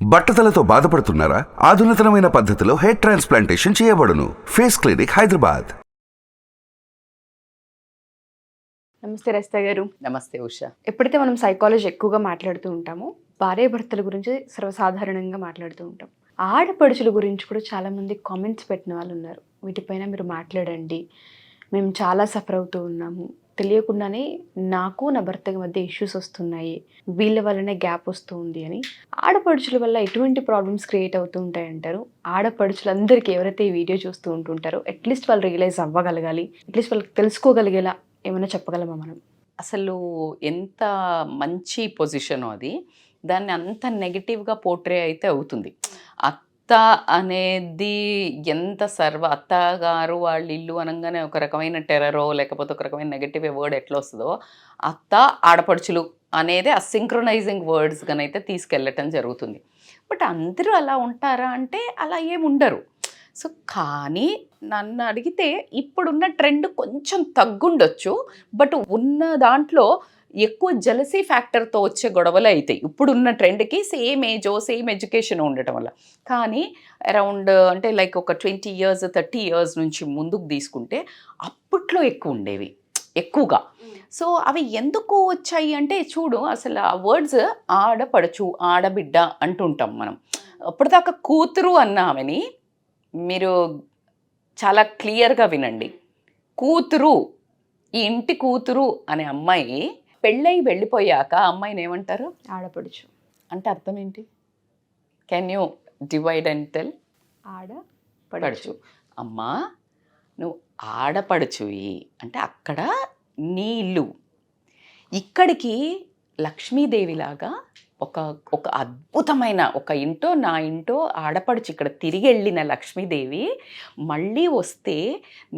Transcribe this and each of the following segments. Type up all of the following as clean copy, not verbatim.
బట్టతలతో బాధపడుతున్నారా? ఆధునితనమైన పద్ధతిలో hair transplantation చేయబడును. Face clinic, Hyderabad. నమస్తే రస్తా గారు. నమస్తే ఉష. ఎప్పుడైతే మనం సైకాలజీ ఎక్కువగా మాట్లాడుతూ ఉంటామో భార్యాభర్తల గురించి సర్వసాధారణంగా మాట్లాడుతూ ఉంటాం. ఆడపడుచుల గురించి కూడా చాలామంది కామెంట్స్ పెట్టిన వాళ్ళు ఉన్నారు. వీటిపైన మీరు మాట్లాడండి, మేము చాలా సఫర్ అవుతూ ఉన్నాము, తెలియకుండానే నాకు నా భర్తకి మధ్య ఇష్యూస్ వస్తున్నాయి, వీళ్ళ వల్లనే గ్యాప్ వస్తూ ఉంది అని. ఆడపడుచుల వల్ల ఎటువంటి ప్రాబ్లమ్స్ క్రియేట్ అవుతూ ఉంటాయంటారు? ఆడపడుచులందరికీ ఎవరైతే ఈ వీడియో చూస్తూ ఉంటుంటారో అట్లీస్ట్ వాళ్ళు రియలైజ్ అవ్వగలగాలి, అట్లీస్ట్ వాళ్ళకి తెలుసుకోగలిగేలా ఏమైనా చెప్పగలమా మనం? అసలు ఎంత మంచి పొజిషన్ అది, దాన్ని అంత నెగిటివ్గా పోర్ట్రే అయితే అవుతుంది. అత్త అనేది ఎంత అత్తగారు వాళ్ళ ఇల్లు అనగానే ఒక రకమైన టెర్రరో లేకపోతే ఒక రకమైన నెగిటివ్ వర్డ్ ఎట్లా వస్తుందో, అత్త ఆడపడుచులు అనేది అసింక్రొనైజింగ్ వర్డ్స్గానైతే తీసుకెళ్ళటం జరుగుతుంది. బట్ అందరూ అలా ఉంటారా అంటే అలా ఏముండరు. సో కానీ నన్ను అడిగితే ఇప్పుడున్న ట్రెండ్ కొంచెం తగ్గుండొచ్చు, బట్ ఉన్న దాంట్లో ఎక్కువ జెలసీ ఫ్యాక్టర్తో వచ్చే గొడవలు అవుతాయి ఇప్పుడున్న ట్రెండ్కి. సేమ్ ఏజో సేమ్ ఎడ్యుకేషన్ ఉండటం వల్ల. కానీ అరౌండ్ అంటే లైక్ ఒక 20 years 30 years నుంచి ముందుకు తీసుకుంటే అప్పట్లో ఎక్కువ ఉండేవి ఎక్కువగా. సో అవి ఎందుకు వచ్చాయి అంటే చూడు, అసలు ఆ వర్డ్స్ ఆడపడుచు ఆడబిడ్డ అంటుంటాం మనం. అప్పటిదాకా కూతురు అన్నామని మీరు చాలా క్లియర్గా వినండి. కూతురు, ఈ ఇంటి కూతురు అనే అమ్మాయి పెళ్ళై వెళ్ళిపోయాక అమ్మాయిని ఏమంటారు? ఆడపడుచు. అంటే అర్థం ఏంటి? Can you divide and tell? ఆడపడుచు. అమ్మా నువ్వు ఆడపడుచువి అంటే అక్కడ నీ ఇల్లు. ఇక్కడికి లక్ష్మీదేవిలాగా ఒక అద్భుతమైన ఒక ఇంటో నా ఇంటో ఆడపడుచు ఇక్కడ తిరిగి వెళ్ళిన లక్ష్మీదేవి మళ్ళీ వస్తే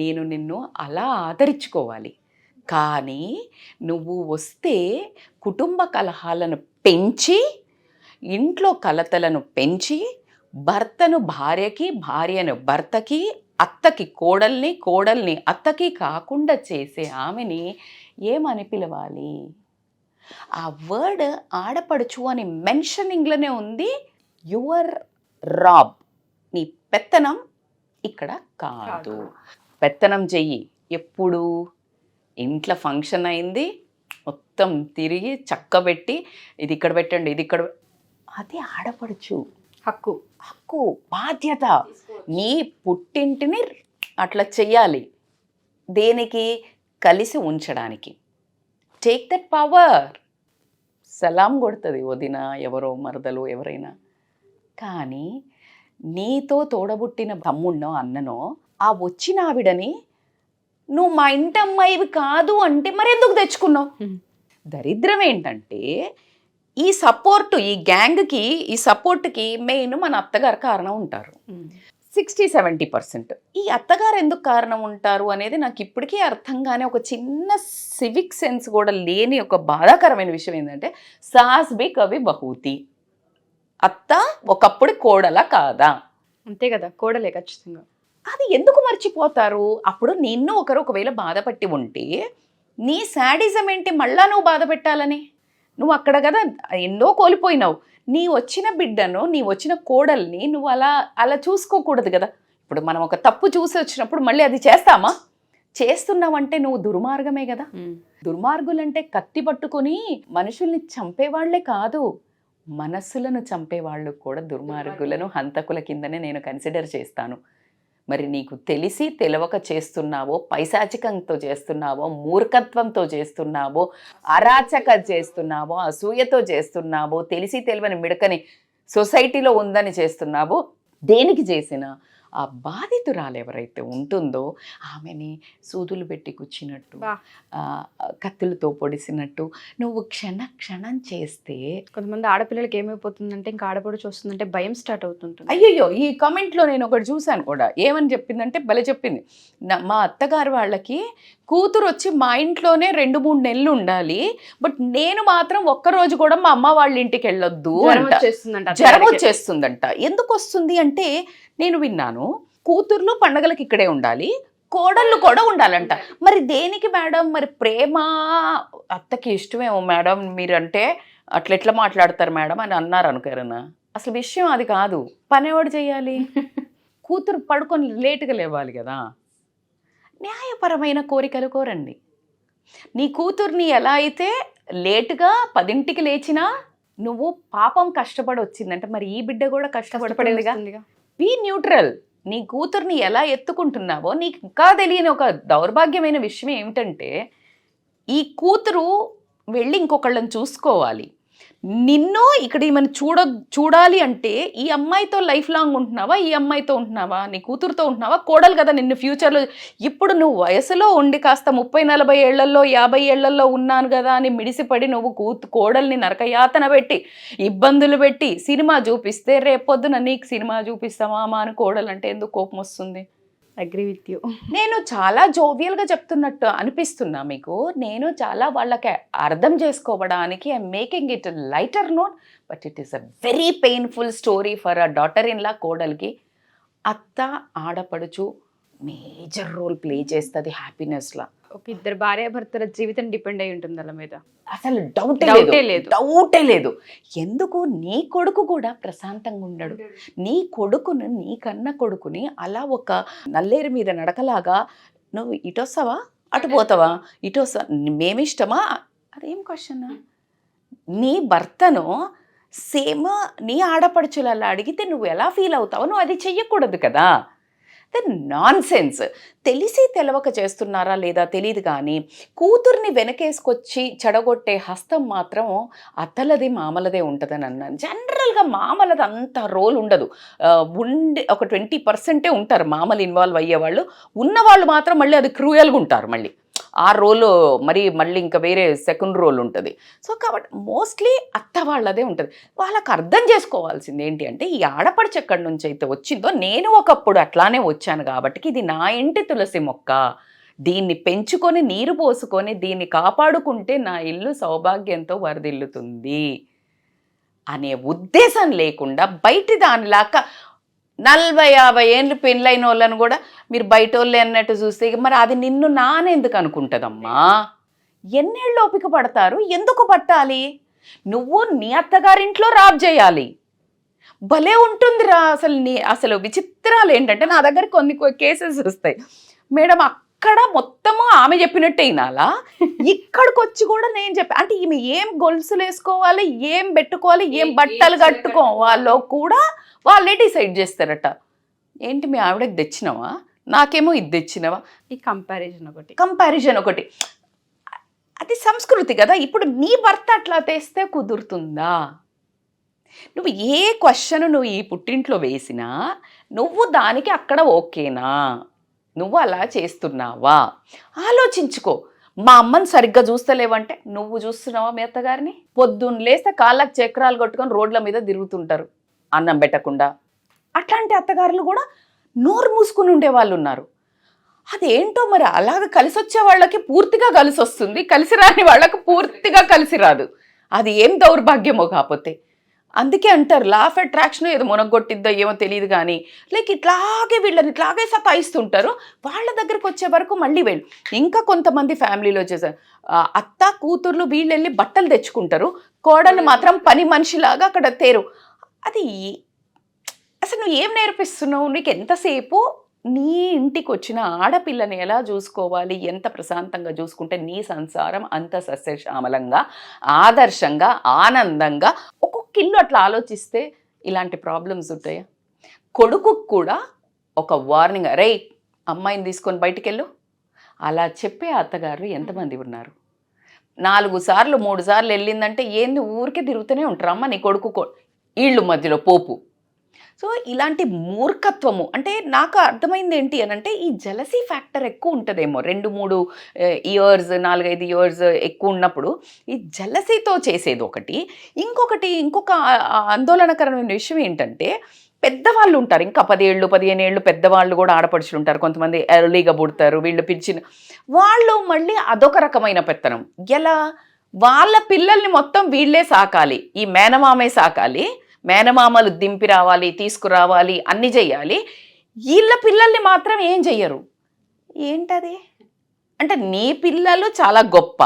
నేను నిన్ను అలా ఆదరించుకోవాలి. కానీ నువ్వు వస్తే కుటుంబ కలహాలను పెంచి, ఇంట్లో కలతలను పెంచి, భర్తను భార్యకి, భార్యను భర్తకి, అత్తకి కోడల్ని, కోడల్ని అత్తకి కాకుండా చేసే ఆమెని ఏమని పిలవాలి? ఆ వర్డ్ ఆడపడుచు అని మెన్షనింగ్లోనే ఉంది. యువర్ రాబ్, నీ పెత్తనం ఇక్కడ కాదు. పెత్తనం చెయ్యి ఎప్పుడు? ఇంట్లో ఫంక్షన్ అయింది, మొత్తం తిరిగి చక్కబెట్టి ఇది ఇక్కడ పెట్టండి, ఇది ఇక్కడ, అది ఆడపడుచు హక్కు, హక్కు, బాధ్యత. నీ పుట్టింటిని అట్లా చెయ్యాలి. దేనికి? కలిసి ఉంచడానికి. Take that power. సలాం కొడుతుంది వదిన, ఎవరో మరదలు ఎవరైనా. కానీ నీతో తోడబుట్టిన తమ్ముడినో అన్ననో ఆ వచ్చిన ఆవిడని నువ్వు మా ఇంటి అమ్మాయివి కాదు అంటే మరి ఎందుకు తెచ్చుకున్నావు? దరిద్రం ఏంటంటే ఈ సపోర్టు, ఈ గ్యాంగ్కి, ఈ సపోర్ట్కి మెయిన్ మన అత్తగారు కారణం ఉంటారు. 60-70%. ఈ అత్తగారు ఎందుకు కారణం ఉంటారు అనేది నాకు ఇప్పటికీ అర్థం కాని ఒక చిన్న సివిక్ సెన్స్ కూడా లేని ఒక బాధాకరమైన విషయం ఏంటంటే, సాస్ బి కవి బహూతి. అత్త ఒకప్పుడు కోడల కాదా? అంతే కదా, కోడలే ఖచ్చితంగా. అది ఎందుకు మర్చిపోతారు? అప్పుడు నిన్ను ఒకవేళ బాధపట్టి ఉంటే నీ శాడిజం ఏంటి మళ్ళా నువ్వు బాధ పెట్టాలని? నువ్వు అక్కడ కదా ఎన్నో కోల్పోయినావు. నీ వచ్చిన బిడ్డను, నీ వచ్చిన కోడల్ని నువ్వు అలా చూసుకోకూడదు కదా. ఇప్పుడు మనం ఒక తప్పు చూసి వచ్చినప్పుడు మళ్ళీ అది చేస్తామా? చేస్తున్నావంటే నువ్వు దుర్మార్గమే కదా. దుర్మార్గులంటే కత్తి పట్టుకొని మనుషుల్ని చంపేవాళ్లే కాదు, మనస్సులను చంపేవాళ్ళు కూడా దుర్మార్గులను, హంతకుల కిందనే నేను కన్సిడర్ చేస్తాను. మరి నీకు తెలిసి తెలవక చేస్తున్నావో, పైశాచికంతో చేస్తున్నావో, మూర్ఖత్వంతో చేస్తున్నావో, అరాచక చేస్తున్నావో, అసూయతో చేస్తున్నావో, తెలిసి తెలివని మిడకని సొసైటీలో ఉందని చేస్తున్నావో, దేనికి చేసినా ఆ బాధితురాలు ఎవరైతే ఉంటుందో ఆమెని సూదులు పెట్టి కూర్చున్నట్టు, కత్తులతో పొడిసినట్టు నువ్వు క్షణం చేస్తే, కొంతమంది ఆడపిల్లలకి ఏమైపోతుందంటే ఇంకా ఆడపడుచు వస్తుందంటే భయం స్టార్ట్ అవుతుంటుంది. అయ్యయ్యో, ఈ కామెంట్లో నేను ఒకటి చూశాను కూడా. ఏమని చెప్పిందంటే భలే చెప్పింది. మా అత్తగారు వాళ్ళకి కూతురు వచ్చి మా ఇంట్లోనే 2-3 నెలలు ఉండాలి, బట్ నేను మాత్రం ఒక్కరోజు కూడా మా అమ్మ వాళ్ళ ఇంటికి వెళ్ళొద్దు, జ్వరం వచ్చేస్తుందంట. ఎందుకు వస్తుంది అంటే నేను విన్నాను, కూతుర్లు పండగలకి ఇక్కడే ఉండాలి, కోడళ్ళు కూడా ఉండాలంట. మరి దేనికి మేడం? మరి ప్రేమ అత్తకి ఇష్టమేమో మేడం, మీరంటే అట్లా ఎట్లా మాట్లాడతారు మేడం అని అన్నారు అనుకోరనా? అసలు విషయం అది కాదు. పని ఎవడు చేయాలి? కూతురు పడుకొని లేటుగా లేవాలి కదా. న్యాయపరమైన కోరికలు కోరండి. నీ కూతుర్ని ఎలా అయితే లేటుగా 10ంటికి లేచినా నువ్వు పాపం కష్టపడి వచ్చిందంటే మరి ఈ బిడ్డ కూడా కష్టపడుతుందిగా. Be neutral. నీ కూతుర్ని ఎలా ఎత్తుకుంటున్నావో నీకు ఇంకా తెలియని ఒక దౌర్భాగ్యమైన విషయం ఏమిటంటే ఈ కూతురు వెళ్ళి ఇంకొకళ్ళని చూసుకోవాలి. నిన్ను ఇక్కడ ఈమెను చూడాలి అంటే ఈ అమ్మాయితో లైఫ్ లాంగ్ ఉంటున్నావా, ఈ అమ్మాయితో ఉంటున్నావా, నీ కూతురుతో ఉంటున్నావా, కోడలు కదా నిన్ను ఫ్యూచర్లో. ఇప్పుడు నువ్వు వయసులో ఉండి కాస్త 30-40 ఏళ్లలో 50 ఏళ్లలో ఉన్నాను కదా అని మిడిసిపడి నువ్వు కోడల్ని నరకయాతన పెట్టి ఇబ్బందులు పెట్టి సినిమా చూపిస్తే రేపొద్దున నీకు సినిమా చూపిస్తావా అమ్మా అని కోడలంటే ఎందుకు కోపం వస్తుంది? Agree with you. నేను చాలా జోవియల్గా చెప్తున్నట్టు అనిపిస్తున్నా మీకు. నేను చాలా వాళ్ళకి అర్థం చేసుకోవడానికి I'm making it lighter note, but it is a very painful story for a daughter in law. కోడలికి అత్త ఆడపడుచు మేజర్ రోల్ ప్లే చేస్తుంది హ్యాపీనెస్లా. ఒక ఇద్దరు భార్యాభర్తల జీవితం డిపెండ్ అయి ఉంటుంది అలా మీద. అసలు డౌటే లేదు. ఎందుకు నీ కొడుకు కూడా ప్రశాంతంగా ఉండడు. నీ కొడుకును, నీ కన్న కొడుకుని అలా ఒక నల్లేరు మీద నడకలాగా నువ్వు ఇటు వస్తావా అటు పోతావా, ఇటు వస్తా మేమిష్టమా, అదేం క్వశ్చన్? నీ భర్తను సేమ్ నీ ఆడపడుచులలో అడిగితే నువ్వు ఎలా ఫీల్ అవుతావో నువ్వు అది చెయ్యకూడదు కదా. Non sense. తెలిసి తెలవక చేస్తున్నారా లేదా తెలియదు కానీ కూతుర్ని వెనకేసుకొచ్చి చెడగొట్టే హస్తం మాత్రం అత్తలది మామలదే ఉంటుందని అన్నాను. జనరల్గా మామలది అంత రోల్ ఉండదు. ఒక 20% ఉంటారు మామలు ఇన్వాల్వ్ అయ్యేవాళ్ళు. ఉన్నవాళ్ళు మాత్రం మళ్ళీ అది క్రూయల్గా ఉంటారు. మళ్ళీ ఆ రోల్ మళ్ళీ ఇంకా వేరే సెకండ్ రోల్ ఉంటుంది. సో కాబట్టి మోస్ట్లీ అత్త వాళ్ళదే ఉంటుంది. వాళ్ళకి అర్థం చేసుకోవాల్సింది ఏంటి అంటే ఈ ఆడపడిచి ఎక్కడి నుంచి అయితే వచ్చిందో నేను ఒకప్పుడు అట్లానే వచ్చాను కాబట్టి ఇది నా ఇంటి తులసి మొక్క, దీన్ని పెంచుకొని నీరు పోసుకొని దీన్ని కాపాడుకుంటే నా ఇల్లు సౌభాగ్యంతో వరదిల్లుతుంది అనే ఉద్దేశం లేకుండా బయటి దానిలాగా 40-50 ఏళ్ళు పెళ్ళైన వాళ్ళని కూడా మీరు బయట వాళ్ళే అన్నట్టు చూస్తే మరి అది నిన్ను నానెందుకు అనుకుంటుందమ్మా? ఎన్నేళ్ళు ఓపిక పడతారు? ఎందుకు పట్టాలి? నువ్వు నీ అత్తగారింట్లో రాబ్ చేయాలి. భలే ఉంటుందిరా అసలు విచిత్రాలు ఏంటంటే నా దగ్గర కొన్ని కేసెస్ వస్తాయి. మేడం అక్కడ మొత్తము ఆమె చెప్పినట్టే వినాలా, ఇక్కడికి వచ్చి కూడా నేను అంటే ఈమె ఏం గొలుసులు వేసుకోవాలి, ఏం పెట్టుకోవాలి, ఏం బట్టలు కట్టుకోవాలో కూడా వాళ్ళే డిసైడ్ చేస్తారట. ఏంటి మీ ఆవిడకి తెచ్చినవా, నాకేమో ఇది తెచ్చినవా? ఈ కంపారిజన్ ఒకటి అది సంస్కృతి కదా. ఇప్పుడు నీ భర్త అట్లా తెస్తే కుదురుతుందా? నువ్వు ఏ క్వశ్చన్ నువ్వు ఈ పుట్టింట్లో వేసినా నువ్వు దానికి అక్కడ ఓకేనా, నువ్వు అలా చేస్తున్నావా ఆలోచించుకో. మా అమ్మని సరిగ్గా చూస్తలేవంటే నువ్వు చూస్తున్నావా మీ అత్తగారిని? పొద్దున్న లేస్తే కాళ్ళకి చక్రాలు కొట్టుకొని రోడ్ల మీద తిరుగుతుంటారు అన్నం పెట్టకుండా. అట్లాంటి అత్తగారులు కూడా నోరు మూసుకుని ఉండే వాళ్ళు ఉన్నారు. అదేంటో మరి అలాగ కలిసి వచ్చే వాళ్ళకి పూర్తిగా కలిసి వస్తుంది, కలిసి రాని వాళ్ళకి పూర్తిగా కలిసి రాదు. అది ఏం దౌర్భాగ్యమో కాకపోతే. అందుకే అంటారు లా ఆఫ్ అట్రాక్షన్ ఏదో మునగొట్టిద్దో ఏమో తెలియదు కానీ వీళ్ళని ఇట్లాగే సతాయిస్తుంటారు. వాళ్ళ దగ్గరకు వచ్చే వరకు మళ్ళీ వెళ్ళు. ఇంకా కొంతమంది ఫ్యామిలీలో చేశారు అత్త కూతుర్లు వీళ్ళు వెళ్ళి బట్టలు తెచ్చుకుంటారు, కోడలు మాత్రం పని మనిషిలాగా అక్కడ తేరు. అది అసలు నువ్వు ఏం నేర్పిస్తున్నావు? నీకు ఎంతసేపు నీ ఇంటికి వచ్చిన ఆడపిల్లని ఎలా చూసుకోవాలి, ఎంత ప్రశాంతంగా చూసుకుంటే నీ సంసారం అంత సస్యశ్యామలంగా ఆదర్శంగా ఆనందంగా. ఒక్కొక్క ఇల్లు అట్లా ఆలోచిస్తే ఇలాంటి ప్రాబ్లమ్స్ ఉంటాయా? కొడుకు కూడా ఒక వార్నింగ్, రే అమ్మాయిని తీసుకొని బయటికి వెళ్ళు అలా చెప్పే అత్తగారు ఎంతమంది ఉన్నారు? 4 సార్లు 3 సార్లు వెళ్ళిందంటే ఏంది ఊరికే తిరుగుతూనే ఉంటారు. అమ్మ నీ కొడుకు వీళ్ళు మధ్యలో పోపు. సో ఇలాంటి మూర్ఖత్వము అంటే నాకు అర్థమైంది ఏంటి అని అంటే ఈ జలసీ ఫ్యాక్టర్ ఎక్కువ ఉంటుందేమో. 2-3 ఇయర్స్ 4-5 ఇయర్స్ ఎక్కువ ఉన్నప్పుడు ఈ జలసీతో చేసేది ఒకటి. ఇంకొక ఆందోళనకరమైన విషయం ఏంటంటే పెద్దవాళ్ళు ఉంటారు, ఇంకా 10 ఏళ్ళు 15 ఏళ్ళు పెద్దవాళ్ళు కూడా ఆడపడుచులు ఉంటారు. కొంతమంది ఎర్లీగా పుడతారు, వీళ్ళు పిలిచిన వాళ్ళు మళ్ళీ అదొక రకమైన పెత్తనం. ఎలా వాళ్ళ పిల్లల్ని మొత్తం వీళ్ళే సాకాలి, ఈ మేనమామే సాకాలి, మేనమామలు దింపి రావాలి తీసుకురావాలి అన్నీ చెయ్యాలి, వీళ్ళ పిల్లల్ని మాత్రం ఏం చెయ్యరు. ఏంటది అంటే నీ పిల్లలు చాలా గొప్ప,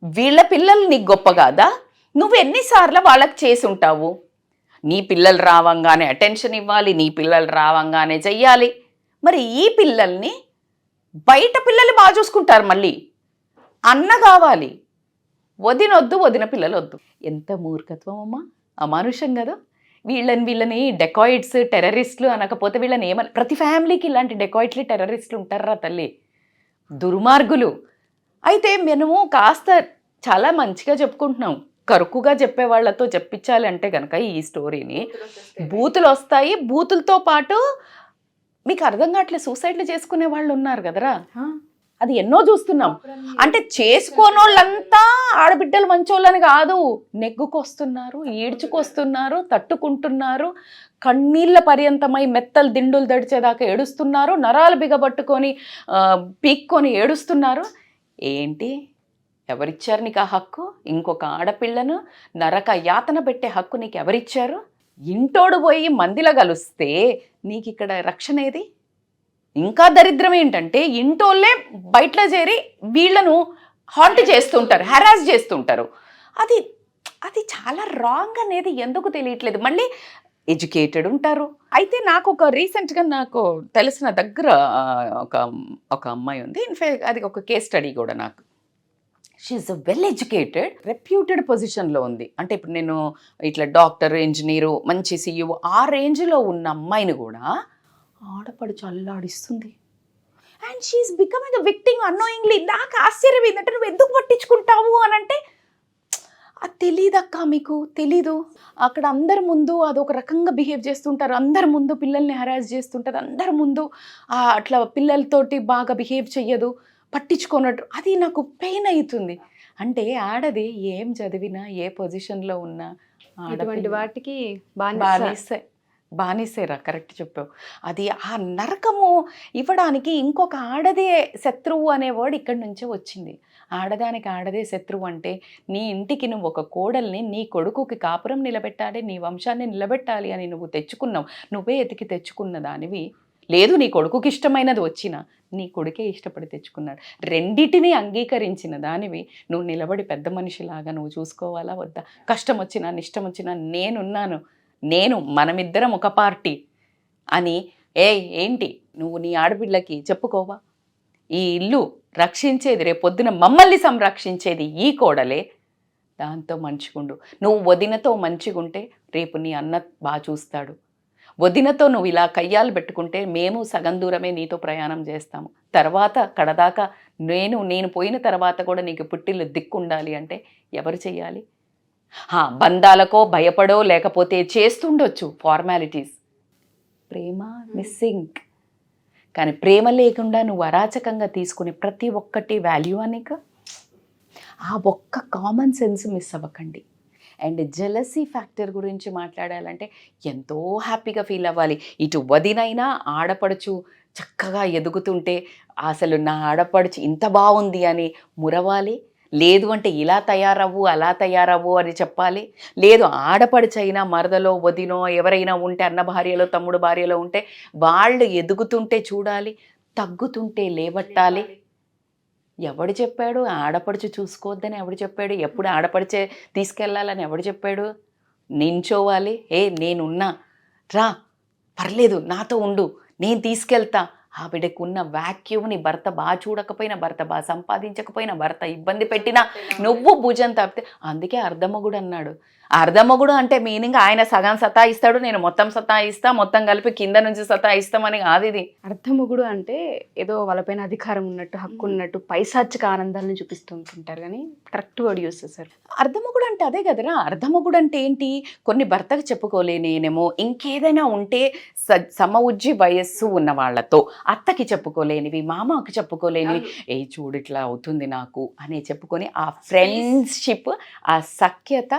వీళ్ళ పిల్లలు నీకు గొప్ప కాదా? నువ్వు ఎన్నిసార్లు వాళ్ళకి చేసి ఉంటావు? నీ పిల్లలు రావంగానే అటెన్షన్ ఇవ్వాలి, నీ పిల్లలు రావంగానే చెయ్యాలి. మరి ఈ పిల్లల్ని బయట పిల్లలు బాగా చూసుకుంటారు, మళ్ళీ అన్న కావాలి, వదినొద్దు, వదిన పిల్లలు వద్దు. ఎంత మూర్ఖత్వం అమ్మా, అమానుషం కదా. వీళ్ళని డెకాయిడ్స్, టెర్రరిస్టులు అనకపోతే వీళ్ళని ఏమని, ప్రతి ఫ్యామిలీకి ఇలాంటి డెకాయిట్లు, టెర్రరిస్టులు ఉంటారా తల్లి, దుర్మార్గులు. అయితే మనము కాస్త చాలా మంచిగా చెప్పుకుంటున్నాం, కరుకుగా చెప్పే వాళ్ళతో చెప్పించాలి అంటే కనుక ఈ స్టోరీని బూతులు వస్తాయి. బూతులతో పాటు మీకు అర్థం కావట్లేదు, సూసైడ్లు చేసుకునే వాళ్ళు ఉన్నారు కదరా, అది ఎన్నో చూస్తున్నాం. అంటే చేసుకోనోళ్ళంతా ఆడబిడ్డలు మంచోళ్ళని కాదు, నెగ్గుకొస్తున్నారు, ఈడ్చుకొస్తున్నారు, తట్టుకుంటున్నారు, కన్నీళ్ళ పర్యంతమై మెత్తలు దిండులు దడిచేదాకా ఏడుస్తున్నారు, నరాలు బిగబట్టుకొని పీక్కొని ఏడుస్తున్నారు. ఏంటి, ఎవరిచ్చారు నీకు ఆ హక్కు? ఇంకొక ఆడపిల్లను నరక యాతన పెట్టే హక్కు నీకు ఎవరిచ్చారు? ఇంటోడు పోయి మందిలో కలిస్తే నీకు ఇక్కడ రక్షణ ఏది? ఇంకా దరిద్రం ఏంటంటే ఇంటోళ్ళే బయటలో చేరి వీళ్ళను హాంట్ చేస్తుంటారు, హెరాస్ చేస్తుంటారు. అది అది చాలా రాంగ్ అనేది ఎందుకు తెలియట్లేదు. మళ్ళీ ఎడ్యుకేటెడ్ ఉంటారు. అయితే నాకు ఒక రీసెంట్గా నాకు తెలిసిన దగ్గర ఒక అమ్మాయి ఉంది, ఇన్ఫాక్ట్ అది ఒక కేస్ స్టడీ కూడా. నాకు she's a well educated, reputed పొజిషన్లో ఉంది. అంటే ఇప్పుడు నేను ఇట్లా డాక్టర్, ఇంజనీరు, మంచి సీఈఓ ఆ రేంజ్లో ఉన్న అమ్మాయిని కూడా ఆడపడుచు అల్లాడిస్తుంది. And she's becoming a victim annoyingly. నాకు ఆశ్చర్యం ఏంటంటే నువ్వు ఎందుకు పట్టించుకుంటావు అని అంటే, అది తెలీదక్క, మీకు తెలీదు. అక్కడ అందరి ముందు అదొక రకంగా బిహేవ్ చేస్తుంటారు, అందరి ముందు పిల్లల్ని హెరాస్ చేస్తుంటారు, అందరి ముందు అట్లా పిల్లలతోటి బాగా బిహేవ్ చెయ్యదు, పట్టించుకోనట్టు. అది నాకు పెయిన్ అవుతుంది. అంటే ఆడది ఏం చదివినా, ఏ పొజిషన్లో ఉన్నా అటువంటి వాటికి బానిసేరా, కరెక్ట్ చెప్పావు. అది ఆ నరకము ఇవ్వడానికి ఇంకొక ఆడదే శత్రువు అనే వర్డ్ ఇక్కడి నుంచే వచ్చింది. ఆడదానికి ఆడదే శత్రువు అంటే నీ ఇంటికి నువ్వు ఒక కోడల్ని, నీ కొడుకుకి కాపురం నిలబెట్టాలి, నీ వంశాన్ని నిలబెట్టాలి అని నువ్వు తెచ్చుకున్నావు. నువ్వే ఎతికి తెచ్చుకున్న దానివి. లేదు, నీ కొడుకుకి ఇష్టమైనది వచ్చినా నీ కొడుకే ఇష్టపడి తెచ్చుకున్నాడు. రెండిటిని అంగీకరించిన దానివి నువ్వు నిలబడి పెద్ద మనిషిలాగా నువ్వు చూసుకోవాలా వద్దా? కష్టం వచ్చినా నిష్టం వచ్చినా నేనున్నాను, మనమిద్దరం ఒక పార్టీ అని ఏంటి నువ్వు నీ ఆడపిల్లకి చెప్పుకోవా? ఈ ఇల్లు రక్షించేది, రేపొద్దున మమ్మల్ని సంరక్షించేది ఈ కోడలే, దాంతో మంచిగుండు. నువ్వు వదినతో మంచిగుంటే రేపు నీ అన్న బాగా చూస్తాడు. వదినతో నువ్వు ఇలా కయ్యాలు పెట్టుకుంటే మేము సగం దూరమే నీతో ప్రయాణం చేస్తాము. తర్వాత కడదాకా నేను పోయిన తర్వాత కూడా నీకు పుట్టిల్లు దిక్కుండాలి అంటే ఎవరు చెయ్యాలి? బంధాలకో భయపడో లేకపోతే చేస్తుండొచ్చు ఫార్మాలిటీస్. ప్రేమ మిస్సింగ్. కానీ ప్రేమ లేకుండా నువ్వు అరాచకంగా తీసుకునే ప్రతి ఒక్కటి వాల్యూ అనేక. ఆ ఒక్క కామన్ సెన్స్ మిస్ అవ్వకండి. అండ్ జెలసీ ఫ్యాక్టర్ గురించి మాట్లాడాలంటే ఎంతో హ్యాపీగా ఫీల్ అవ్వాలి. ఇటు వదినైనా ఆడపడుచు చక్కగా ఎదుగుతుంటే అసలు నా ఆడపడుచు ఇంత బాగుంది అని మురవాలి. లేదు అంటే ఇలా తయారవ్వు, అలా తయారవ్వు అని చెప్పాలి. లేదు ఆడపడుచైనా మరదలో వదినో ఎవరైనా ఉంటే, అన్న భార్యలో తమ్ముడు భార్యలో ఉంటే వాళ్ళు ఎదుగుతుంటే చూడాలి, తగ్గుతుంటే లేవట్టాలి. ఎవడు చెప్పాడు ఆడపడుచు చూసుకోవద్దని? ఎవడు చెప్పాడు? ఎప్పుడు ఆడపడిచే తీసుకెళ్ళాలని ఎవడు చెప్పాడు? నించోవాలి. నేనున్నా, రా పర్లేదు నాతో ఉండు, నేను తీసుకెళ్తా. ఆవిడకున్న వాక్యూమ్ని భర్త బాగా చూడకపోయినా, భర్త బాగా సంపాదించకపోయినా, భర్త ఇబ్బంది పెట్టినా నువ్వు భుజం తప్పితే. అందుకే అర్ధమొగుడు అన్నాడు. అర్ధమొగుడు అంటే మీనింగ్ ఆయన సగం సతాయిస్తాడు, నేను మొత్తం సతాయిస్తా, మొత్తం కలిపి కింద నుంచి సతాయిస్తామని కాదు. ఇది అర్ధమొగుడు అంటే ఏదో వాళ్ళపైన అధికారం ఉన్నట్టు, హక్కు ఉన్నట్టు పైశాచిక ఆనందాలను చూపిస్తుంటుంటారు, కానీ కరెక్ట్ వర్డ్ యూస్ చేస్తారు. అర్ధమొగుడు అంటే అదే కదరా. అర్ధమొగుడు అంటే ఏంటి? కొన్ని భర్తకు చెప్పుకోలేనేమో, ఇంకేదైనా ఉంటే సమఉజ్జి వయస్సు ఉన్న వాళ్ళతో, అత్తకి చెప్పుకోలేనివి, మామకి చెప్పుకోలేనివి, చూడు ఇట్లా అవుతుంది నాకు అని చెప్పుకొని ఆ ఫ్రెండ్షిప్, ఆ సఖ్యత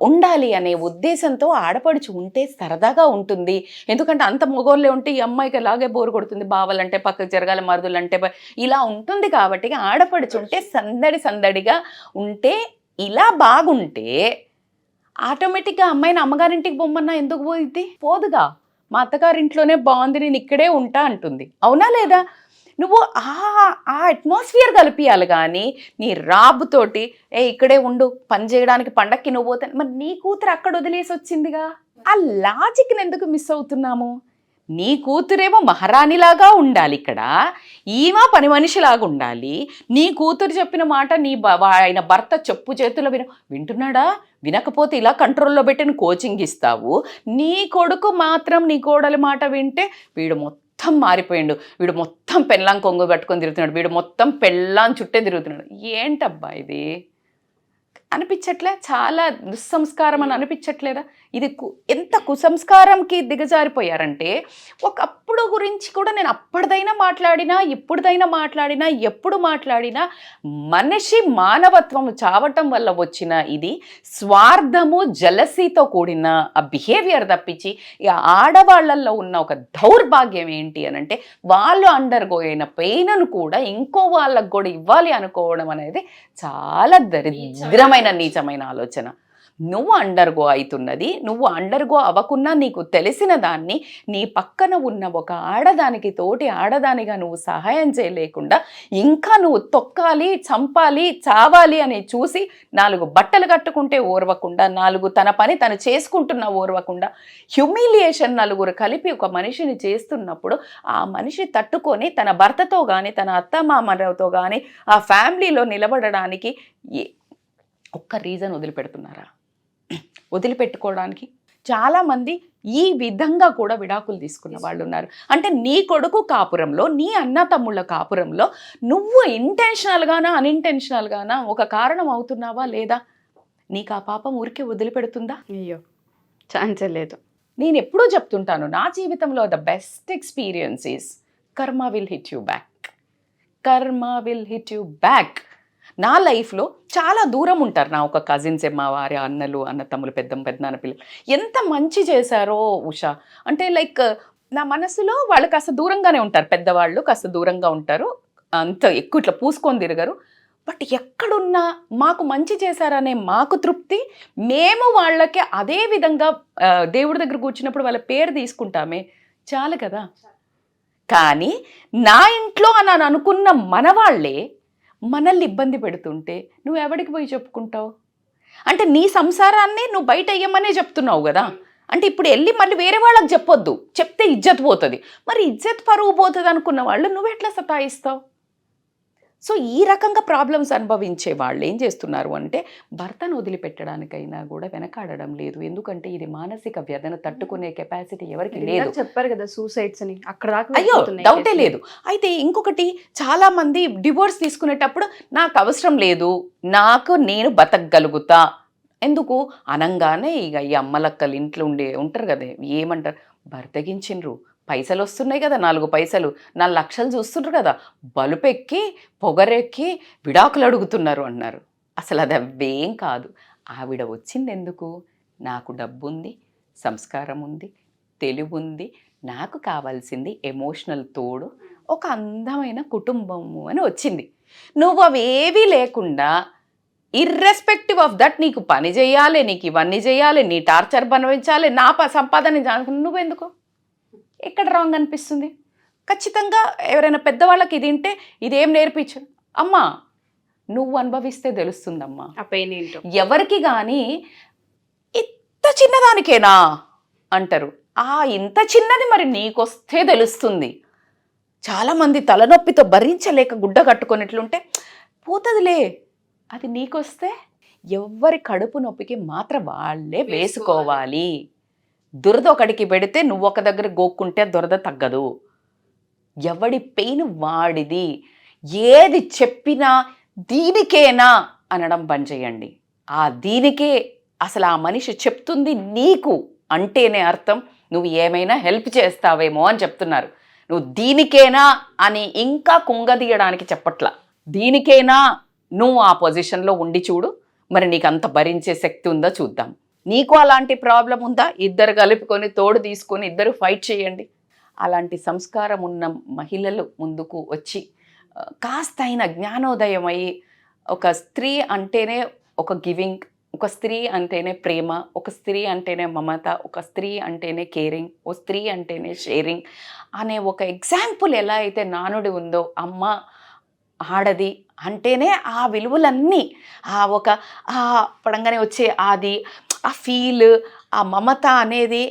ఉండాలి అనే ఉద్దేశంతో ఆడపడుచు ఉంటే సరదాగా ఉంటుంది. ఎందుకంటే అంత మగోళ్ళే ఉంటే ఈ అమ్మాయికి అలాగే బోరు కొడుతుంది, బావలంటే పక్కకు జరగాలి, మరుదులంటే ఇలా ఉంటుంది. కాబట్టి ఆడపడుచు ఉంటే సందడిగా ఉంటే, ఇలా బాగుంటే ఆటోమేటిక్గా అమ్మాయిని అమ్మగారింటికి బొమ్మన్నా ఎందుకు పోయిద్ది? పోదుగా. మా అత్తగారింట్లోనే బాగుంది, నేను ఇక్కడే ఉంటా అంటుంది. అవునా లేదా? నువ్వు ఆ అట్మాస్ఫియర్ కలిపియాలి. కానీ నీ రాబుతోటి ఇక్కడే ఉండు, పని చేయడానికి పండక్కి నువ్వు పోతాను, మరి నీ కూతురు అక్కడ వదిలేసి వచ్చిందిగా. ఆ లాజిక్ని ఎందుకు మిస్ అవుతున్నాము? నీ కూతురేమో మహారాణిలాగా ఉండాలి ఇక్కడ, ఈమె పని మనిషిలాగా ఉండాలి. నీ కూతురు చెప్పిన మాట ఆయన భర్త చెప్పు చేతుల్లో వింటున్నాడా? వినకపోతే ఇలా కంట్రోల్లో పెట్టి నువ్వు కోచింగ్ ఇస్తావు. నీ కొడుకు మాత్రం నీ కోడలి మాట వింటే వీడు మొత్తం మారిపోయిండు, వీడు మొత్తం పెళ్ళాం కొంగు పట్టుకొని తిరుగుతున్నాడు, వీడు మొత్తం పెళ్ళాం చుట్టే తిరుగుతున్నాడు. ఏంటబ్బా ఇది అనిపించట్లే? చాలా దుస్సంస్కారం అని అనిపించట్లేదా? ఇది ఎంత కుసంస్కారంకి దిగజారిపోయారంటే, ఒకప్పుడు గురించి కూడా నేను అప్పటిదైనా మాట్లాడినా, ఇప్పుడుదైనా మాట్లాడినా, ఎప్పుడు మాట్లాడినా మనిషి మానవత్వం చావటం వల్ల వచ్చిన ఇది స్వార్థము, జలసీతో కూడిన ఆ బిహేవియర్ తప్పించి ఇక ఆడవాళ్ళల్లో ఉన్న ఒక దౌర్భాగ్యం ఏంటి అని అంటే, వాళ్ళు అండర్గో అయిన పెయిన్ను కూడా ఇంకో వాళ్ళకు కూడా ఇవ్వాలి అనుకోవడం అనేది చాలా దరిద్రమైన నీచమైన ఆలోచన. నువ్వు అండర్గో అవుతున్నది, నువ్వు అండర్గో అవ్వకున్నా నీకు తెలిసిన దాన్ని నీ పక్కన ఉన్న ఒక ఆడదానికి, తోటి ఆడదానిగా నువ్వు సహాయం చేయలేకుండా ఇంకా నువ్వు తొక్కాలి, చంపాలి, చావాలి అని చూసి 4 బట్టలు కట్టుకుంటే ఓర్వకుండా, 4 తన పని తను చేసుకుంటున్న ఓర్వకుండా, హ్యూమిలియేషన్ 4 కలిపి ఒక మనిషిని చేస్తున్నప్పుడు ఆ మనిషి తట్టుకొని తన భర్తతో కానీ, తన అత్తమామలతో కానీ ఆ ఫ్యామిలీలో నిలబడడానికి ఒక్క రీజన్ వదిలిపెడుతున్నారా? వదిలిపెట్టుకోవడానికి చాలామంది ఈ విధంగా కూడా విడాకులు తీసుకున్న వాళ్ళు ఉన్నారు. అంటే నీ కొడుకు కాపురంలో, నీ అన్న తమ్ముళ్ళ కాపురంలో నువ్వు ఇంటెన్షనల్గానా అన్ఇంటెన్షనల్గానా ఒక కారణం అవుతున్నావా లేదా? నీకు ఆ పాపం ఊరికే వదిలిపెడుతుందా? అయ్యో, ఛాన్సే లేదు. నేను ఎప్పుడూ చెప్తుంటాను, నా జీవితంలో ద బెస్ట్ ఎక్స్పీరియన్స్ ఈస్ కర్మ విల్ హిట్ యూ బ్యాక్. కర్మ విల్ హిట్ యూ బ్యాక్. నా లైఫ్లో చాలా దూరం ఉంటారు నా ఒక కజిన్స్, మా వారి అన్నలు, అన్న తమ్ములు, పెద్దనాన్న పిల్లలు ఎంత మంచి చేశారో ఉషా. అంటే లైక్ నా మనసులో వాళ్ళు కాస్త దూరంగానే ఉంటారు, పెద్దవాళ్ళు కాస్త దూరంగా ఉంటారు, అంత ఎక్కువ ఇట్లా పూసుకొని తిరగరు. బట్ ఎక్కడున్నా మాకు మంచి చేశారనే మాకు తృప్తి. మేము వాళ్ళకి అదే విధంగా దేవుడి దగ్గర కూర్చున్నప్పుడు వాళ్ళ పేరు తీసుకుంటామే, చాలు కదా. కానీ నా ఇంట్లో అని అనుకున్న మనవాళ్లే మనల్ని ఇబ్బంది పెడుతుంటే నువ్వు ఎవడికి పోయి చెప్పుకుంటావు? అంటే నీ సంసారాన్ని నువ్వు బయట అయ్యమనే చెప్తున్నావు కదా. అంటే ఇప్పుడు వెళ్ళి మళ్ళీ వేరే వాళ్ళకి చెప్పొద్దు, చెప్తే ఇజ్జత్ పోతుంది. మరి ఇజ్జత్ పరువు పోతుంది అనుకున్న వాళ్ళు నువ్వు ఎట్లా సతాయిస్తావు? సో ఈ రకంగా ప్రాబ్లమ్స్ అనుభవించే వాళ్ళు ఏం చేస్తున్నారు అంటే భర్తను వదిలిపెట్టడానికైనా కూడా వెనకాడడం లేదు. ఎందుకంటే ఇది మానసిక వ్యధను తట్టుకునే కెపాసిటీ ఎవరికి లేదు. చెప్పారు కదా సూసైడ్స్ అని, అక్కడ దాకా అయ్యో డౌటే లేదు. అయితే ఇంకొకటి, చాలా మంది డివోర్స్ తీసుకునేటప్పుడు నాకు అవసరం లేదు, నేను బతకగలుగుతా, ఎందుకు అనంగానే ఇక ఈ అమ్మలక్కలు ఇంట్లో ఉంటారు కదా, ఏమంటారు, బర్తగించిండ్రు, పైసలు వస్తున్నాయి కదా, 4 పైసలు 4 లక్షలు చూస్తుండ్రు కదా, బలుపెక్కి పొగరెక్కి విడాకులు అడుగుతున్నారు అన్నారు. అసలు అది అవేం కాదు. ఆవిడ వచ్చింది ఎందుకు? నాకు డబ్బు ఉంది, సంస్కారం ఉంది, తెలివి ఉంది, నాకు కావాల్సింది ఎమోషనల్ తోడు, ఒక అందమైన కుటుంబము అని వచ్చింది. నువ్వు అవేవీ లేకుండా ఇర్రెస్పెక్టివ్ ఆఫ్ దట్ నీకు పని చేయాలి, నీకు ఇవన్నీ చేయాలి, నీ టార్చర్ అనుభవించాలి, నా సంపాదన నువ్వెందుకు? ఎక్కడ రాంగ్ అనిపిస్తుంది? ఖచ్చితంగా ఎవరైనా పెద్దవాళ్ళకి ఇది వింటే ఇదేం నేర్పించు అమ్మా, నువ్వు అనుభవిస్తే తెలుస్తుందమ్మా ఆ పెయిన్ ఏంటో. ఎవరికి కానీ ఇంత చిన్నదానికేనా అంటారు, ఇంత చిన్నది మరి నీకొస్తే తెలుస్తుంది. చాలామంది తలనొప్పితో భరించలేక గుడ్డ కట్టుకునేట్లుంటే పోతుందిలే, అది నీకొస్తే ఎవరి కడుపు నొప్పికి మాత్రం వాళ్ళే వేసుకోవాలి. దురద ఒకడికి పెడితే నువ్వు ఒక దగ్గర గోక్కుంటే దురద తగ్గదు. ఎవడి పెయిన్ వాడిది. ఏది చెప్పినా దీనికేనా అనడం బంద్ చేయండి. దీనికే అసలు ఆ మనిషి చెప్తుంది నీకు అంటేనే అర్థం నువ్వు ఏమైనా హెల్ప్ చేస్తావేమో అని చెప్తున్నారు. నువ్వు దీనికేనా అని ఇంకా కుంగదీయడానికి చెప్పట్లా. దీనికేనా నువ్వు ఆ పొజిషన్లో ఉండి చూడు, మరి నీకు అంత భరించే శక్తి ఉందో చూద్దాం. నీకు అలాంటి ప్రాబ్లం ఉందా? ఇద్దరు కలుపుకొని తోడు తీసుకొని ఇద్దరు ఫైట్ చేయండి. అలాంటి సంస్కారం ఉన్న మహిళలు ముందుకు వచ్చి కాస్త అయినా జ్ఞానోదయం అయ్యి, ఒక స్త్రీ అంటేనే ఒక గివింగ్, ఒక స్త్రీ అంటేనే ప్రేమ, ఒక స్త్రీ అంటేనే మమత, ఒక స్త్రీ అంటేనే కేరింగ్, ఒక స్త్రీ అంటేనే షేరింగ్ అనే ఒక ఎగ్జాంపుల్ ఎలా అయితే నానుడి ఉందో, అమ్మ ఆడది అంటేనే ఆ విలువలన్నీ, పడంగానే వచ్చే ఆ ఫీల్, ఆ మమత అనేది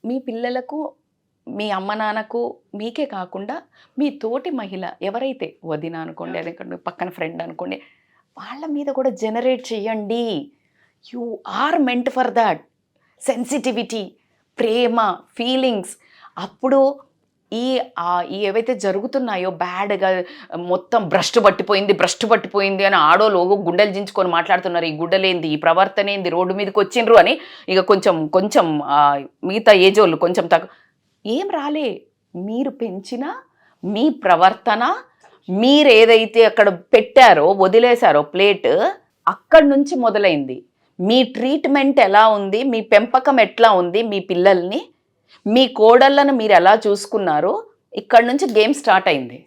మీ పిల్లలకు, మీ అమ్మ నాన్నకు, మీకే కాకుండా మీ తోటి మహిళ ఎవరైతే వదిన అనుకోండి, అదే పక్కన ఫ్రెండ్ అనుకోండి, వాళ్ళ మీద కూడా జనరేట్ చేయండి. You are meant for that. Sensitivity, ప్రేమ, ఫీలింగ్స్. అప్పుడు ఈ ఏవైతే జరుగుతున్నాయో బ్యాడ్గా మొత్తం భ్రష్టు పట్టిపోయింది అని ఆడోళ్ళు గుండెలు దించుకొని మాట్లాడుతున్నారు. ఈ గుడ్డలేంది, ఈ ప్రవర్తన ఏంది, రోడ్డు మీదకి వచ్చిండ్రు అని ఇక కొంచెం మిగతా ఏజ్ వాళ్ళు కొంచెం ఏం రాలే. మీరు పెంచిన మీ ప్రవర్తన, మీరు ఏదైతే అక్కడ పెట్టారో వదిలేశారో ప్లేట్, అక్కడి నుంచి మొదలైంది. మీ ట్రీట్మెంట్ ఎలా ఉంది, మీ పెంపకం ఎట్లా ఉంది, మీ పిల్లల్ని, మీ కోడళ్ళను మీరు ఎలా చూసుకున్నారో, ఇక్కడి నుంచి గేమ్ స్టార్ట్ అయింది.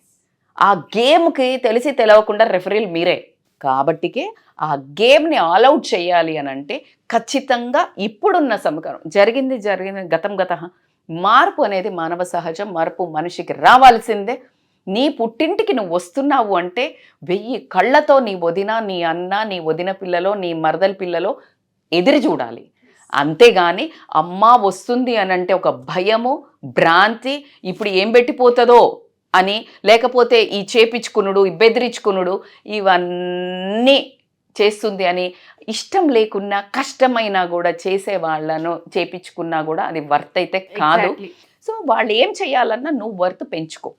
ఆ గేమ్కి తెలిసి తెలవకుండా రెఫరీలు మీరే. కాబట్టికే ఆ గేమ్ని ఆల్అవుట్ చేయాలి అని అంటే ఖచ్చితంగా ఇప్పుడున్న సమకాలం జరిగింది గతం మార్పు అనేది మానవ సహజం. మార్పు మనిషికి రావాల్సిందే. నీ పుట్టింటికి నువ్వు వస్తున్నావు అంటే 1000 కళ్ళతో నీ వదిన, నీ అన్న, నీ వదిన పిల్లలో, నీ మరదల పిల్లలో ఎదురు చూడాలి. అంతేగాని అమ్మ వస్తుంది అని అంటే ఒక భయము, భ్రాంతి, ఇప్పుడు ఏం పెట్టిపోతుందో అని, లేకపోతే ఈ చేపించుకునుడు, ఈ బెదిరించుకునుడు, ఇవన్నీ చేస్తుంది అని ఇష్టం లేకున్నా కష్టమైనా కూడా చేసే వాళ్ళను చేపించుకున్నా కూడా అది వర్త్ అయితే కాదు. సో వాళ్ళు ఏం చేయాలన్నా నువ్వు వర్త్ పెంచుకో,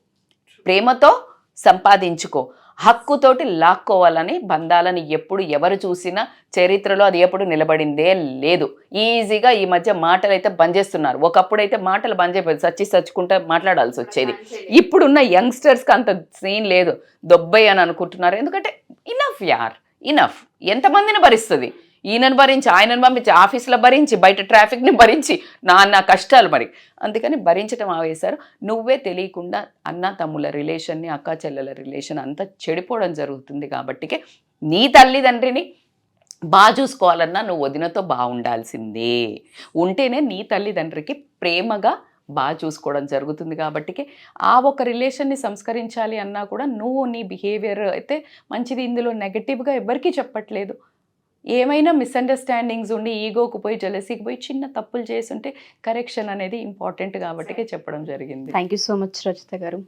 ప్రేమతో సంపాదించుకో, హక్కుతోటి లాక్కోవాలని బంధాలను ఎప్పుడు ఎవరు చూసినా చరిత్రలో అది ఎప్పుడు నిలబడిందే లేదు. ఈజీగా ఈ మధ్య మాటలు అయితే బంద్ చేస్తున్నారు. ఒకప్పుడైతే మాటలు బంద్ చేయలేదు, సచ్చుకుంటే మాట్లాడాల్సి వచ్చేది. ఇప్పుడున్న యంగ్స్టర్స్కి అంత సీన్ లేదు, దొబ్బయ్య అని అనుకుంటున్నారు. ఎందుకంటే ఇనఫ్ యార్, ఇనఫ్. ఎంతమందిని భరిస్తుంది? ఈయనను భరించి, ఆయనను పంపించి, ఆఫీస్లో భరించి, బయట ట్రాఫిక్ని భరించి, నా కష్టాలు మరి. అందుకని భరించడం ఆవేశారు. నువ్వే తెలియకుండా అన్న తమ్ముల రిలేషన్ని, అక్క చెల్లెల రిలేషన్ అంతా చెడిపోవడం జరుగుతుంది. కాబట్టికే నీ తల్లిదండ్రిని బాగా చూసుకోవాలన్నా నువ్వు వదినతో బాగుండాల్సిందే. ఉంటేనే నీ తల్లిదండ్రికి ప్రేమగా బాగా చూసుకోవడం జరుగుతుంది. కాబట్టికి ఆ ఒక రిలేషన్ని సంస్కరించాలి అన్నా కూడా నువ్వు నీ బిహేవియర్ అయితే మంచిది. ఇందులో నెగటివ్గా ఎవరికీ చెప్పట్లేదు. ఏమైనా మిస్అండర్స్టాండింగ్స్ ఉండి ఈగోకు పోయి, జెలసీకి పోయి చిన్న తప్పులు చేస్తుంటే కరెక్షన్ అనేది ఇంపార్టెంట్ కాబట్టికే చెప్పడం జరిగింది. Thank you so much Rachitha గారు,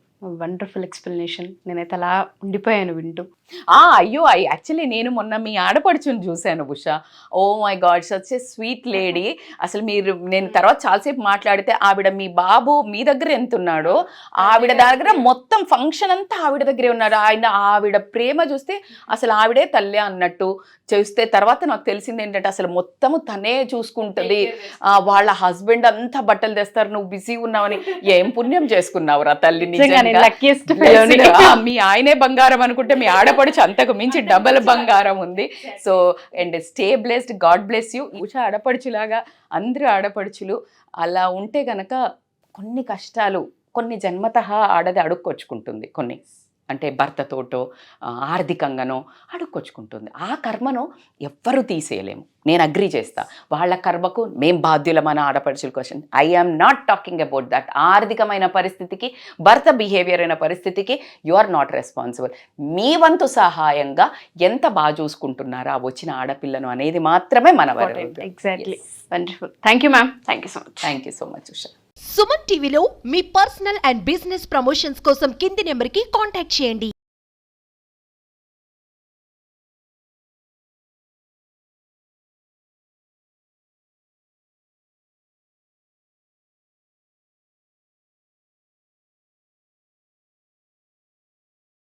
వండర్ఫుల్ ఎక్స్ప్లెనేషన్. నేనైతే అలా ఉండిపోయాను వింటూ. అయ్యో యాక్చువల్లీ నేను మొన్న మీ ఆడపడుచుని చూశాను Usha. Oh my god, such a sweet lady. అసలు నేను తర్వాత చాలాసేపు మాట్లాడితే ఆవిడ మీ బాబు మీ దగ్గర ఎంత ఉన్నాడో ఆవిడ దగ్గర మొత్తం ఫంక్షన్ అంతా ఆవిడ దగ్గరే ఉన్నారు. ఆవిడ ప్రేమ చూస్తే అసలు ఆవిడే తల్లి అన్నట్టు చూస్తే తర్వాత నాకు తెలిసింది ఏంటంటే అసలు మొత్తము తనే చూసుకుంటుంది. వాళ్ళ హస్బెండ్ అంతా బట్టలు తెస్తారు, నువ్వు బిజీ ఉన్నావని. ఏం పుణ్యం చేసుకున్నావు రా తల్లి, మీ ఆయనే బంగారం అనుకుంటే మీ ఆడపడుచు అంతకు మించి డబల్ బంగారం ఉంది. So and stay blessed, god bless you. Usha ఆడపడుచులాగా అందరూ ఆడపడుచులు అలా ఉంటే గనక కొన్ని కష్టాలు, కొన్ని జన్మతః ఆడది అడుక్కొచ్చుకుంటుంది. కొన్ని అంటే భర్తతోటో ఆర్థికంగానో అడుక్కొచ్చుకుంటుంది. ఆ కర్మను ఎవ్వరూ తీసేయలేము, నేను అగ్రీ చేస్తా. వాళ్ళ కర్మకు మేం బాధ్యులం మన ఆడపడుచుల question. I am not talking about that. ఆర్థికమైన పరిస్థితికి, భర్త బిహేవియర్ అయిన పరిస్థితికి యు ఆర్ నాట్ రెస్పాన్సిబుల్. మీ వంతు సహాయంగా ఎంత బాగా చూసుకుంటున్నారా వచ్చిన ఆడపిల్లను అనేది మాత్రమే మన వరకు. Exactly, wonderful. Thank you ma'am. Thank you so much. Thank you so much Usha. Suman టీవీలో మీ పర్సనల్ అండ్ బిజినెస్ ప్రమోషన్స్ కోసం కింది నెంబర్కి కాంటాక్ట్ చేయండి.